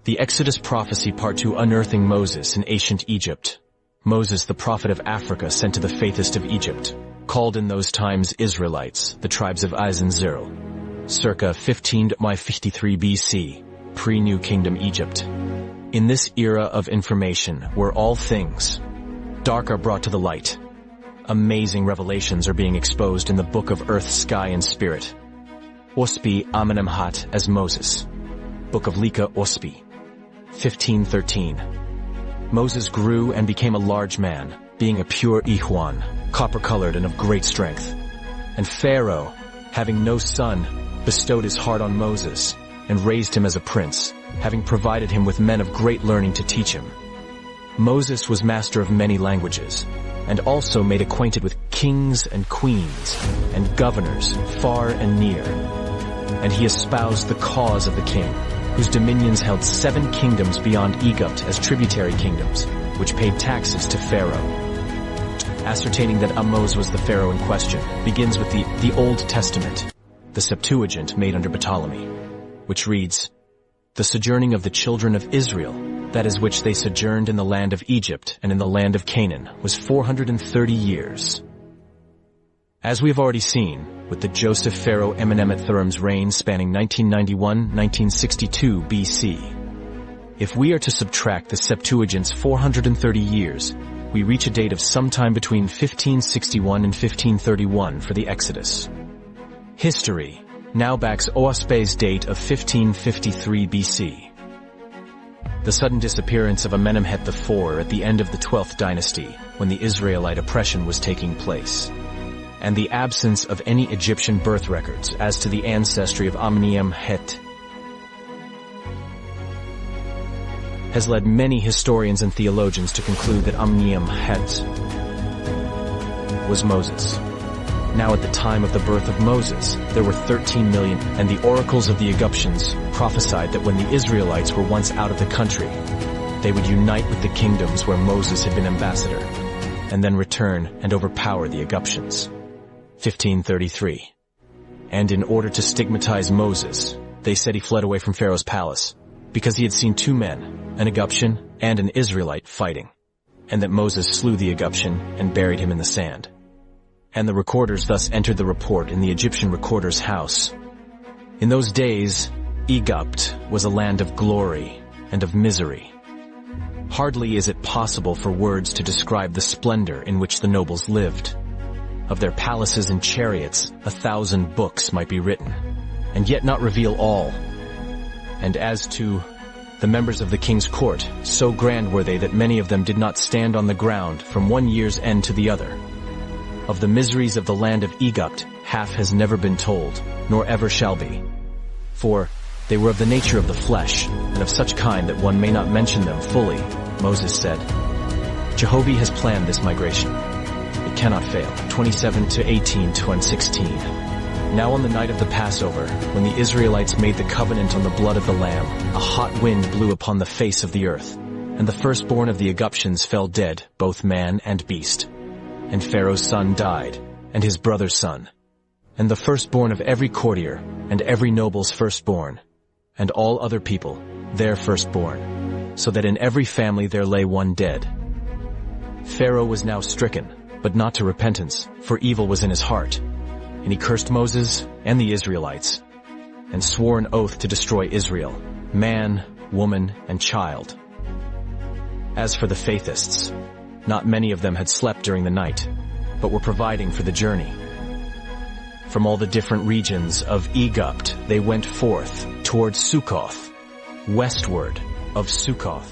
The Exodus Prophecy Pt2 Unearthing Moses in Ancient Egypt. Moses, the prophet of Africa, sent to the faithest of Egypt, called in those times Israelites, the tribes of Iz and Zerl, circa 1553 BC, pre-New Kingdom Egypt. In this era of information, where all things dark are brought to the light, amazing revelations are being exposed in the book of earth, sky, and spirit. Ospi AMENEMHET as Moses. Book of Lika Ospi. 1513. Moses grew and became a large man, being a pure Ihuan, copper-colored and of great strength. And Pharaoh, having no son, bestowed his heart on Moses, and raised him as a prince, having provided him with men of great learning to teach him. Moses was master of many languages, and also made acquainted with kings and queens, and governors far and near. And he espoused the cause of the king, whose dominions held 7 kingdoms beyond Egypt as tributary kingdoms, which paid taxes to Pharaoh. Ascertaining that Amos was the Pharaoh in question begins with the Old Testament, the Septuagint made under Ptolemy, which reads, "The sojourning of the children of Israel, that is which they sojourned in the land of Egypt and in the land of Canaan, was 430 years. As we have already seen, with the Joseph Pharaoh AMENEMHET III's reign spanning 1991-1962 BC. If we are to subtract the Septuagint's 430 years, we reach a date of sometime between 1561 and 1531 for the Exodus. History now backs Ospe's date of 1553 BC. The sudden disappearance of Amenemhet IV at the end of the 12th dynasty, when the Israelite oppression was taking place, and the absence of any Egyptian birth records as to the ancestry of AMENEMHET, has led many historians and theologians to conclude that AMENEMHET was Moses. Now at the time of the birth of Moses, there were 13 million, and the oracles of the Egyptians prophesied that when the Israelites were once out of the country, they would unite with the kingdoms where Moses had been ambassador, and then return and overpower the Egyptians. 1533. And in order to stigmatize Moses, they said he fled away from Pharaoh's palace, because he had seen 2 men, an Egyptian and an Israelite, fighting, and that Moses slew the Egyptian and buried him in the sand. And the recorders thus entered the report in the Egyptian recorder's house. In those days, Egypt was a land of glory and of misery. Hardly is it possible for words to describe the splendor in which the nobles lived. Of their palaces and chariots, 1,000 books might be written, and yet not reveal all. And as to the members of the king's court, so grand were they that many of them did not stand on the ground from one year's end to the other. Of the miseries of the land of Egypt, half has never been told, nor ever shall be. For they were of the nature of the flesh, and of such kind that one may not mention them fully. Moses said, Jehovah has planned this migration. It cannot fail. 27 to 18 to 16. Now on the night of the Passover, when the Israelites made the covenant on the blood of the Lamb, a hot wind blew upon the face of the earth, and the firstborn of the Egyptians fell dead, both man and beast. And Pharaoh's son died, and his brother's son, and the firstborn of every courtier, and every noble's firstborn, and all other people, their firstborn, so that in every family there lay one dead. Pharaoh was now stricken, but not to repentance, for evil was in his heart. And he cursed Moses and the Israelites, and swore an oath to destroy Israel, man, woman, and child. As for the faithists, not many of them had slept during the night, but were providing for the journey. From all the different regions of Egypt they went forth towards Sukkoth, westward of Sukkoth.